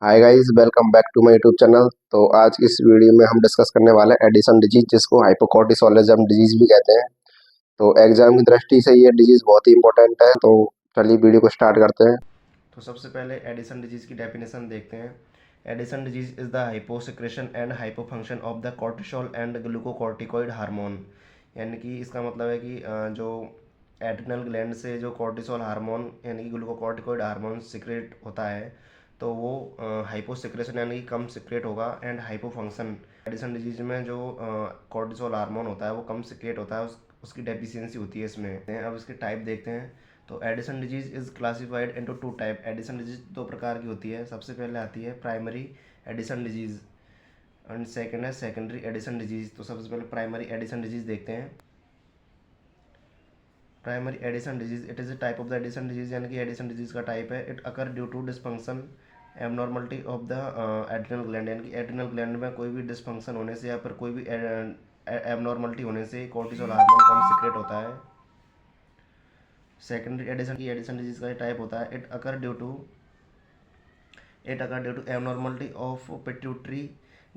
Hi guys, welcome back to my YouTube channel. तो आज की इस वीडियो में हम डिस्कस करने वाले हैं एडिशन डिजीज, जिसको हाइपोकोर्टिसोलिज्म डिजीज भी कहते हैं। तो एग्जाम की दृष्टि से ये डिजीज बहुत ही इंपॉर्टेंट है। तो चलिए वीडियो को स्टार्ट करते हैं। तो सबसे पहले एडिसन डिजीज की डेफिनेशन देखते हैं। Edison disease is the hyposecretion and hypofunction of the cortisol and glucocorticoid hormone. यानी कि इसका मतलब है कि जो एड्रिनल ग्लैंड से जो कॉर्टिसोल हार्मोन यानी कि ग्लूकोकॉर्टिकॉइड हार्मोन सिक्रेट होता है, तो वो हाइपोसिक्रेशन यानी कि कम सिक्रेट होगा, एंड हाइपोफंक्शन एडिसन डिजीज में जो कॉर्टिसोल हार्मोन होता है वो कम सिक्रेट होता है, उसकी डेफिशिएंसी होती है इसमें। अब इसके टाइप देखते हैं। तो Addison disease is classified into two type. Addison disease दो प्रकार की होती है। सबसे पहले आती है primary Addison disease and second है सेकेंडरी एडिसन डिजीज। तो सबसे पहले प्राइमरी एडिसन डिजीज देखते हैं। Primary Addison disease it is a type of the Addison disease, यानी कि एडिसन डिजीज का टाइप है। It occur due to dysfunction abnormality of the adrenal gland, यानी कि एड्रिनल ग्लैंड में कोई भी डिसफंक्शन होने से या फिर कोई भी एबनॉर्मलिटी होने से कॉर्टिसोल हार्मोन कम सिक्रेट होता है। सेकेंडरी एडिशन की एडिशन डिजीज का टाइप होता है it occur due to abnormality of pituitary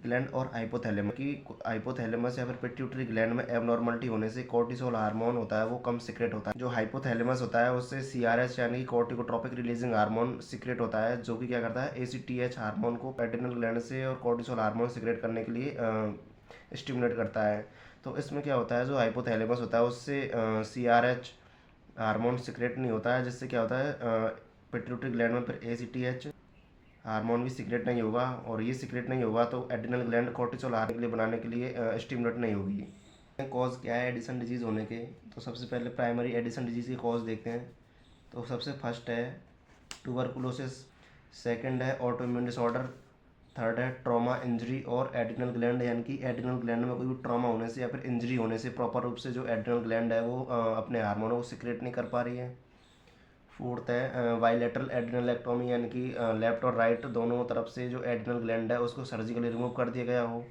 gland और हाइपोथैलेमस की हाइपोथैलेमस या फिर पिट्यूटरी ग्लैंड में एबनॉर्मलिटी होने से कॉर्टिसोल हार्मोन होता है वो कम सिक्रेट होता है। जो हाइपोथैलेमस होता है उससे सीआरएच यानी कि कॉर्टिकोट्रोपिक रिलीजिंग हार्मोन सिक्रेट होता है, जो कि क्या करता है एसीटीएच हार्मोन को एड्रिनल ग्लैंड से और कॉर्टिसोल हार्मोन सिक्रेट करने के लिए स्टिमुलेट करता है। तो इसमें क्या होता है, जो हाइपोथैलेमस होता है उससे सीआरएच हार्मोन सिक्रेट नहीं होता है, जिससे क्या होता है पिट्यूटरी ग्लैंड में फिर एसीटीएच हार्मोन भी सिक्रेट नहीं होगा, और ये सिक्रेट नहीं होगा तो एड्रिनल ग्लैंड कॉर्टिसोल हार्मोन के लिए बनाने के लिए स्टिमुलेट नहीं होगी। कॉज क्या है एडिसन डिजीज़ होने के? तो सबसे पहले प्राइमरी एडिसन डिजीज़ के कॉज देखते हैं। तो सबसे फर्स्ट है ट्यूबरकुलोसिस, सेकंड है ऑटोइम्यून डिसऑर्डर, थर्ड है ट्रॉमा इंजरी और एड्रिनल ग्लैंड, यानी कि एड्रिनल ग्लैंड में कोई भी ट्रॉमा होने से या फिर इंजरी होने से प्रॉपर रूप से जो एड्रिनल ग्लैंड है वो अपने हार्मोनों को सिक्रेट नहीं कर पा रही है। फोर्थ है बाइलेटरल एड्रिनलेक्टोमी, यानी कि लेफ्ट और राइट दोनों तरफ से जो एड्रिनल ग्लैंड है उसको सर्जिकली रिमूव कर दिया गया हो।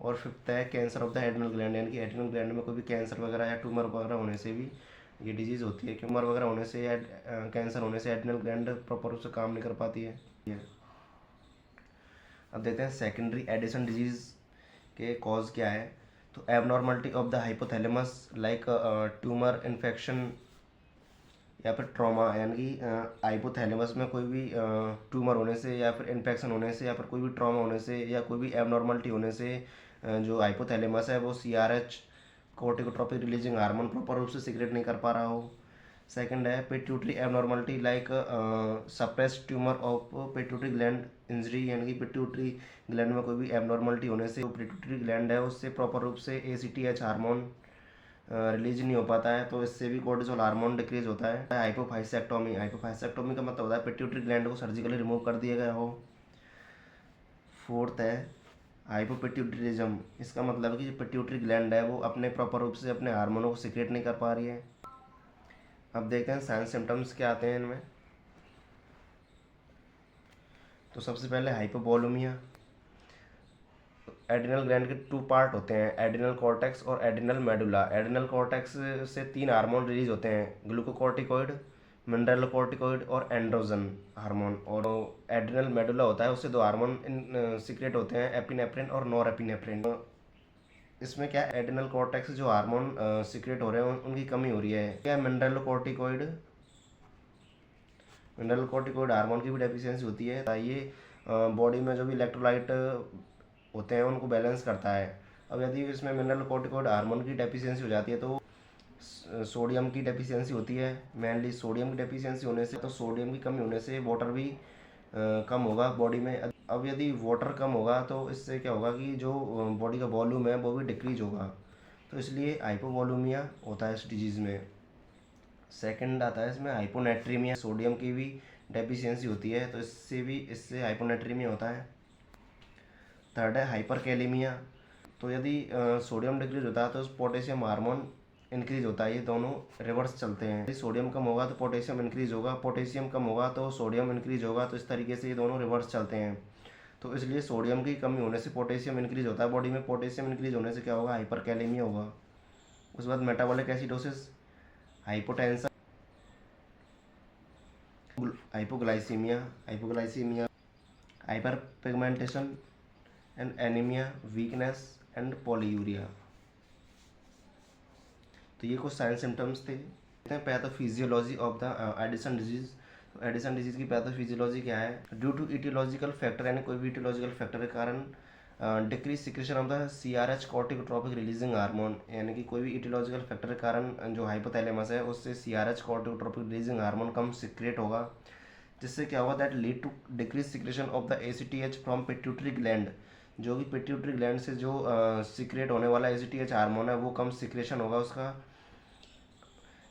और फिफ्थ है cancer of the adrenal gland, यानी कि एड्रिनल ग्लैंड में कोई भी कैंसर वगैरह या ट्यूमर वगैरह होने से भी ये डिजीज़ होती है। ट्यूमर वगैरह होने से या कैंसर होने से एड्रिनल ग्लैंड प्रॉपर रूप से काम नहीं कर पाती है। अब देखते हैं सेकेंडरी एडिशन डिजीज़ के कॉज क्या है। तो abnormality of the hypothalamus like tumour infection या फिर ट्रॉमा, यानी कि हाइपोथैलेमस में कोई भी ट्यूमर होने से या फिर इन्फेक्शन होने से या फिर कोई भी ट्रॉमा होने से या कोई भी एबनॉर्मलिटी होने से जो हाइपोथैलेमस है वो सीआरएच कोर्टिकोट्रोपिक रिलीजिंग हार्मोन प्रॉपर रूप से सिक्रेट नहीं कर पा रहा हो। सेकंड है pituitary abnormality like suppress tumour of pituitary gland injury, यानी कि पिट्यूटरी ग्लैंड में कोई भी एबनॉर्मलिटी होने से जो पिट्यूटरी ग्लैंड है उससे प्रॉपर रूप से एसीटीएच हार्मोन रिलीज नहीं हो पाता है, तो इससे भी कोर्टिसोल हार्मोन डिक्रीज होता है। हाइपोफाइसेक्टोमी, हाइपोफाइसेक्टोमी का मतलब होता है पिट्यूटरी ग्लैंड को सर्जिकली रिमूव कर दिया गया हो। फोर्थ है हाइपोपिट्यूटरिज्म, इसका मतलब है कि जो पिट्यूटरी ग्लैंड है वो अपने प्रॉपर रूप से अपने हार्मोनों को सिक्रेट नहीं कर पा रही है। अब देखते हैं साइन सिम्टम्स क्या आते हैं इनमें। तो सबसे पहले हाइपोवोलूमिया। एड्रिनल ग्लैंड के टू पार्ट होते हैं, एड्रिनल कॉर्टेक्स और एड्रिनल मेडुला। एड्रिनल कॉर्टेक्स से तीन हार्मोन रिलीज होते हैं, ग्लूकोकॉर्टिकॉइड, मिनरलोकॉर्टिकॉइड और एंड्रोजन हार्मोन। और एड्रिनल मेडुला होता है उससे दो हार्मोन सीक्रेट होते हैं, एपिनेफ्रिन और नॉर एपिनेफ्रिन। इसमें क्या एड्रिनल कॉर्टेक्स जो हार्मोन सीक्रेट हो रहे हैं उनकी कमी हो रही है। क्या मिनरलोकॉर्टिकॉइड, मिनरलोकॉर्टिकॉइड हार्मोन की भी डेफिशिएंसी होती है। ये बॉडी में जो भी इलेक्ट्रोलाइट होते हैं उनको बैलेंस करता है। अब यदि इसमें मिनरल कोर्टिकोइड हार्मोन की डेफिशिएंसी हो जाती है तो सोडियम की डेफिशिएंसी होती है। मेनली सोडियम की डेफिशिएंसी होने से, तो सोडियम की कमी होने से वाटर भी कम होगा बॉडी में। अब यदि वाटर कम होगा तो इससे क्या होगा कि जो बॉडी का वॉल्यूम है वो भी डिक्रीज होगा, तो इसलिए हाइपोवॉल्यूमिया होता है इस डिजीज़ में। सेकंड आता है इसमें हाइपोनेट्रीमिया, सोडियम की भी डेफिशिएंसी होती है तो इससे हाइपोनेट्रीमिया होता है। थर्ड है हाइपरकैलेमिया। तो यदि सोडियम डिक्रीज होता है तो पोटेशियम हार्मोन इंक्रीज होता है, ये दोनों रिवर्स चलते हैं। यदि सोडियम कम होगा तो पोटेशियम इंक्रीज होगा, पोटेशियम कम होगा तो सोडियम इंक्रीज होगा, तो इस तरीके से ये दोनों रिवर्स चलते हैं। तो इसलिए सोडियम की कमी होने से पोटेशियम इंक्रीज होता है बॉडी में, पोटेशियम इंक्रीज होने से क्या होगा, हाइपरकैलेमिया होगा। उसके बाद metabolic acidosis, hypotension, hypoglycaemia. Hypoglycaemia hyper pigmentation and anaemia, weakness and polyuria. तो ये कुछ साइन सिम्टम्स थे। Pathophysiology of the Addison disease. Addison disease की पैथोफिजियोलॉजी क्या है? ड्यू टू इटियोलॉजिकल फैक्टर, यानी कोई भी इटियोलॉजिकल फैक्टर के कारण decrease secretion of the CRH corticotropic releasing hormone, यानी कि कोई भी इटियोलॉजिकल फैक्टर के कारण जो हाइपोथैलेमस है उससे CRH कॉर्टिकोट्रोपिक रिलीजिंग हार्मोन कम सिक्रेट होगा, जिससे क्या होगा? That lead to decrease secretion of the ACTH from pituitary gland. जो कि पिट्यूटरी ग्लैंड से जो सिक्रेट होने वाला ACTH हार्मोन है वो कम सिक्रेशन होगा उसका।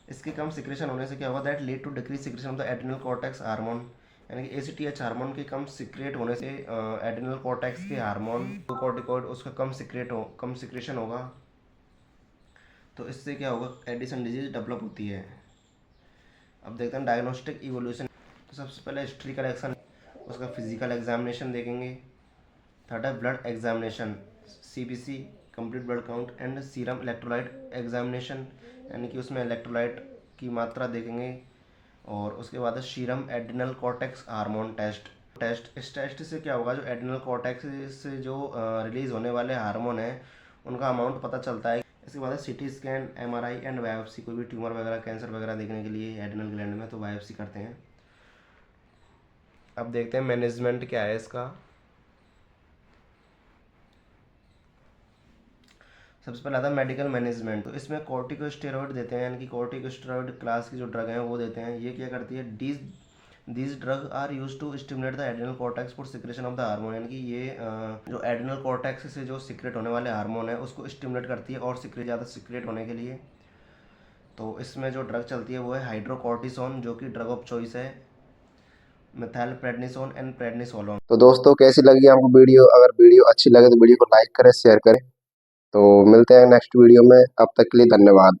इसके कम सिक्रेशन होने से क्या होगा? That lead to decrease secretion of the adrenal cortex hormone, यानी कि ACTH हार्मोन के कम सिक्रेट होने से एड्रिनल कॉर्टेक्स के हार्मोन कॉर्टिकॉइड उसका कम सिक्रेशन होगा। तो इससे क्या होगा? एडिसन डिजीज डेवलप होती है। अब देखते हैं डायग्नोस्टिक इवोल्यूशन। तो सबसे पहले हिस्ट्री कलेक्शन, उसका फिजिकल एग्जामिनेशन देखेंगे। थर्ड है blood examination, CBC complete blood count and serum electrolyte examination, यानी कि उसमें इलेक्ट्रोलाइट की मात्रा देखेंगे। और उसके बाद है serum adrenal cortex hormone test. इस टेस्ट से क्या होगा? जो एड्रिनल कॉर्टेक्स से जो रिलीज होने वाले हार्मोन है उनका अमाउंट पता चलता है। इसके बाद है CT scan, MRI and biopsy. कोई भी ट्यूमर वगैरह, कैंसर वगैरह देखने के लिए एड्रिनल ग्लैंड में तो बायोप्सी करते हैं। अब देखते हैं मैनेजमेंट क्या है इसका। सबसे पहले आता है मेडिकल मैनेजमेंट। तो इसमें कॉर्टिकोस्टेरॉइड देते हैं, यानी कि कॉर्टिकोस्टेरॉइड क्लास की जो ड्रग हैं वो देते हैं। ये क्या करती है? These drug are use to stimulate the adrenal cortex for secretion of the hormone, यानी कि ये जो एड्रिनल कॉर्टेक्स से जो सिक्रेट होने वाले हार्मोन है उसको स्टिमुलेट करती है और ज़्यादा सिक्रेट होने के लिए। तो इसमें जो ड्रग चलती है वो है हाइड्रोकॉर्टिसोन, जो कि ड्रग ऑफ चॉइस है, मेथाइलप्रेडनिसोन एंड प्रेडनिसोलोन। तो दोस्तों कैसी लगी आपको वीडियो? अगर वीडियो अच्छी लगे तो वीडियो को लाइक करें, शेयर करें। तो मिलते हैं नेक्स्ट वीडियो में, अब तक के लिए धन्यवाद।